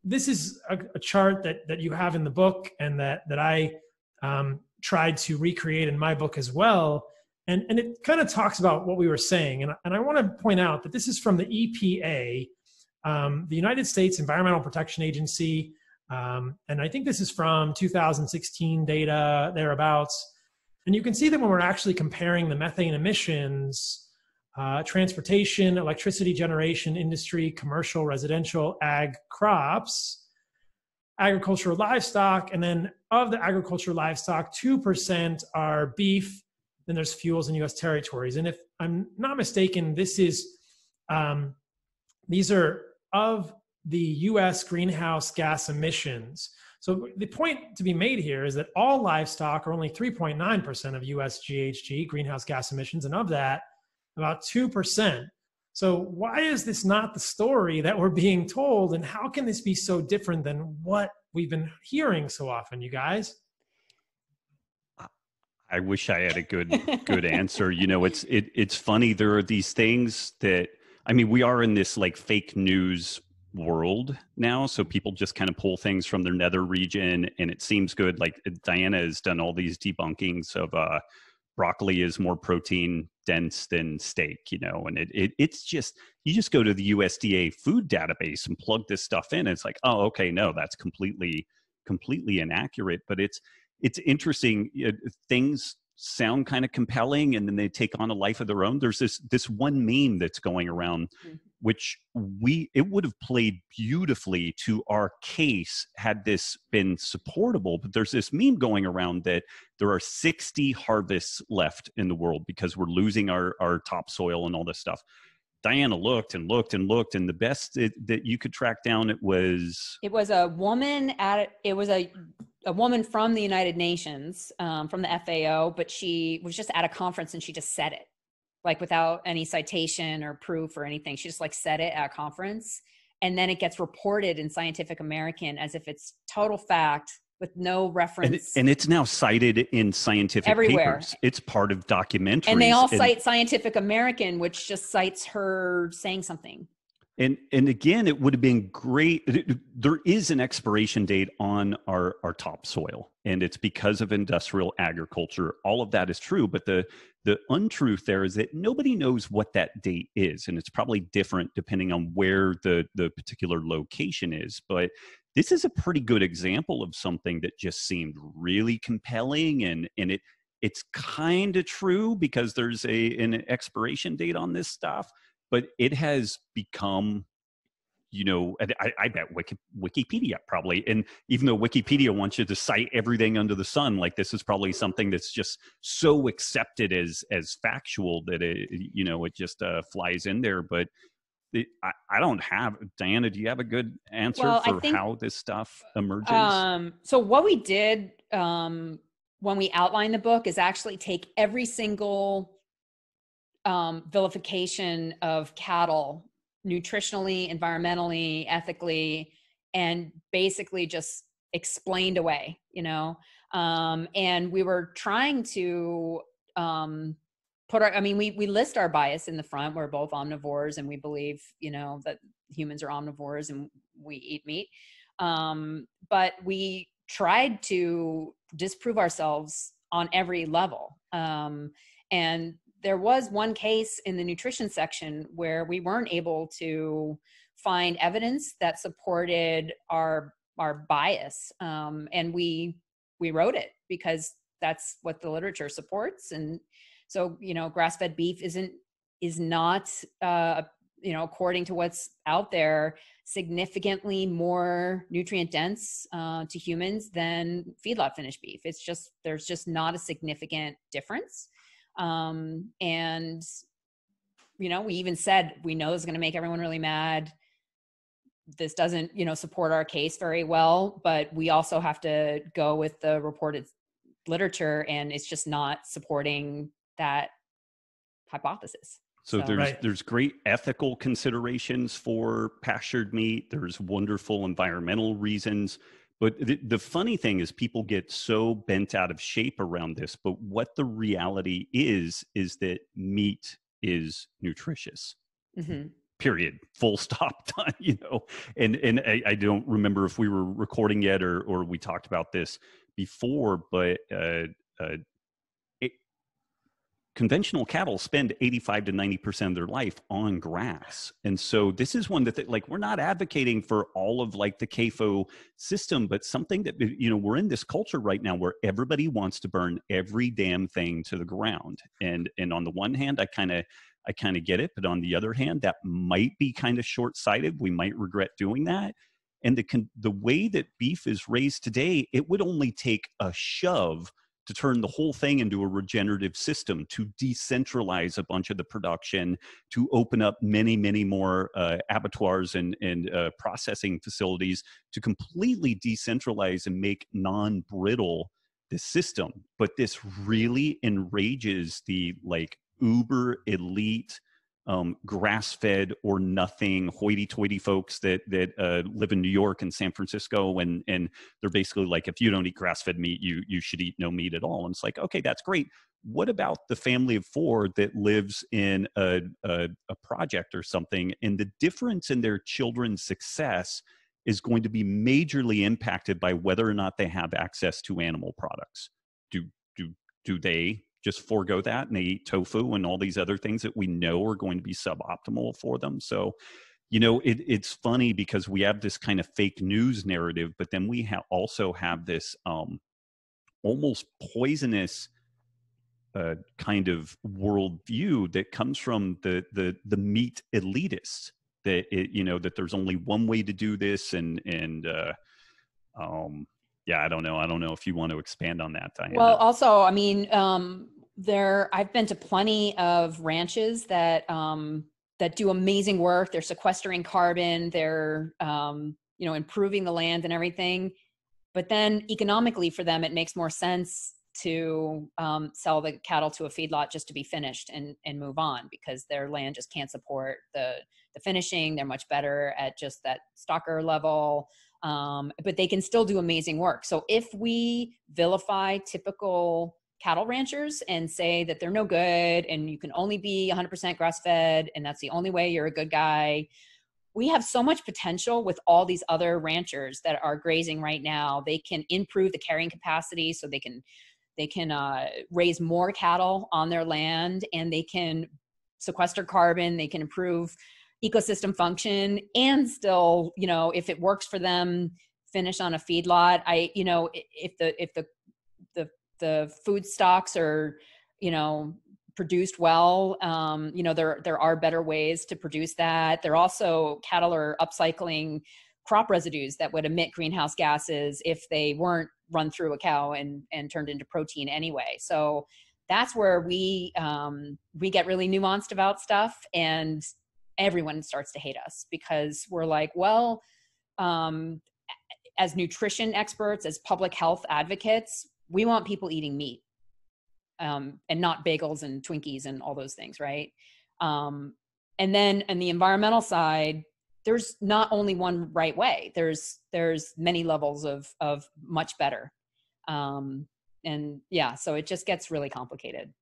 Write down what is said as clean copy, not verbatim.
this is a chart that you have in the book, and that I tried to recreate in my book as well. And it kind of talks about what we were saying. And I want to point out that this is from the EPA, the United States Environmental Protection Agency. And I think this is from 2016 data, thereabouts. And you can see that when we're actually comparing the methane emissions, transportation, electricity generation, industry, commercial, residential, ag, crops, agricultural livestock, and then of the agricultural livestock, 2% are beef, then there's fuels in US territories. And if I'm not mistaken, this is, these are of the US greenhouse gas emissions. So the point to be made here is that all livestock are only 3.9% of US GHG, greenhouse gas emissions, and of that, about 2%. So why is this not the story that we're being told, and how can this be so different than what we've been hearing so often, you guys? I wish I had a good answer. You know, it's funny. There are these things that, I mean, we are in this like fake news world now, so people just kind of pull things from their nether region and it seems good. Like Diana has done all these debunkings of broccoli is more protein dense than steak, you know, and it's just, you just go to the USDA food database and plug this stuff in, and it's like, oh, okay, no, that's completely inaccurate. But it's interesting. Things sound kind of compelling and then they take on a life of their own. There's this one meme that's going around, which it would have played beautifully to our case had this been supportable. But there's this meme going around that there are 60 harvests left in the world because we're losing our topsoil and all this stuff. Diana looked and looked and looked, and the best that you could track down, it was a woman a woman from the United Nations, from the FAO, but she was just at a conference and she just said it, like without any citation or proof or anything. She just like said it at a conference, and then it gets reported in Scientific American as if it's total fact with no reference. And it's now cited in scientific everywhere. Papers. It's part of documentaries. And they all cite Scientific American, which just cites her saying something. And again, it would have been great. There is an expiration date on our topsoil, and it's because of industrial agriculture. All of that is true, but the untruth there is that nobody knows what that date is, and it's probably different depending on where the particular location is. But this is a pretty good example of something that just seemed really compelling, and it's kind of true because there's an expiration date on this stuff. But it has become, you know, I bet Wikipedia probably, and even though Wikipedia wants you to cite everything under the sun, like this is probably something that's just so accepted as factual that it just flies in there. But I don't have, Diana, do you have a good answer for how this stuff emerges? So what we did when we outlined the book is actually take every single vilification of cattle, nutritionally, environmentally, ethically, and basically just explained away, you know? And we were trying to we list our bias in the front. We're both omnivores, and we believe, you know, that humans are omnivores and we eat meat. But we tried to disprove ourselves on every level. And there was one case in the nutrition section where we weren't able to find evidence that supported our bias. And we wrote it because that's what the literature supports. And so, you know, grass-fed beef is not, according to what's out there, significantly more nutrient dense to humans than feedlot finished beef. There's just not a significant difference. And, you know, we even said, we know this is going to make everyone really mad. This doesn't, you know, support our case very well, but we also have to go with the reported literature, and it's just not supporting that hypothesis. So there's great ethical considerations for pastured meat. There's wonderful environmental reasons. But the funny thing is people get so bent out of shape around this, but what the reality is that meat is nutritious. Mm-hmm. period, full stop, done, you know. And I don't remember if we were recording yet or we talked about this before, but conventional cattle spend 85 to 90% of their life on grass. And so this is one that like, we're not advocating for all of like the CAFO system, but something that, you know, we're in this culture right now where everybody wants to burn every damn thing to the ground. And on the one hand, I kind of get it, but on the other hand, that might be kind of short-sighted. We might regret doing that. And the way that beef is raised today, it would only take a shove to turn the whole thing into a regenerative system, to decentralize a bunch of the production, to open up many, many more abattoirs and processing facilities, to completely decentralize and make non-brittle the system. But this really enrages the like uber elite grass-fed or nothing hoity-toity folks that live in New York and San Francisco, and they're basically like, if you don't eat grass-fed meat, you should eat no meat at all. And it's like, okay, that's great. What about the family of four that lives in a project or something, and the difference in their children's success is going to be majorly impacted by whether or not they have access to animal products? Do they just forego that and they eat tofu and all these other things that we know are going to be suboptimal for them? So, you know, it's funny because we have this kind of fake news narrative, but then we also have this almost poisonous kind of worldview that comes from the meat elitists, that you know, that there's only one way to do this, and yeah, I don't know if you want to expand on that, Diana. Well, also, I mean, I've been to plenty of ranches that do amazing work. They're sequestering carbon. They're, you know, improving the land and everything. But then economically for them, it makes more sense to sell the cattle to a feedlot just to be finished and move on, because their land just can't support the finishing. They're much better at just that stocker level. But they can still do amazing work. So if we vilify typical cattle ranchers and say that they're no good and you can only be 100% grass-fed and that's the only way you're a good guy, we have so much potential with all these other ranchers that are grazing right now. They can improve the carrying capacity, so they can raise more cattle on their land, and they can sequester carbon. They can improve ecosystem function, and still, you know, if it works for them, finish on a feedlot. You know, if the food stocks are, you know, produced well, you know, there are better ways to produce that. There also, cattle are upcycling crop residues that would emit greenhouse gases if they weren't run through a cow and turned into protein anyway. So that's where we get really nuanced about stuff, and everyone starts to hate us because we're like, well, as nutrition experts, as public health advocates, we want people eating meat, and not bagels and Twinkies and all those things, right? And then on the environmental side, there's not only one right way. There's many levels of much better. And yeah, so it just gets really complicated.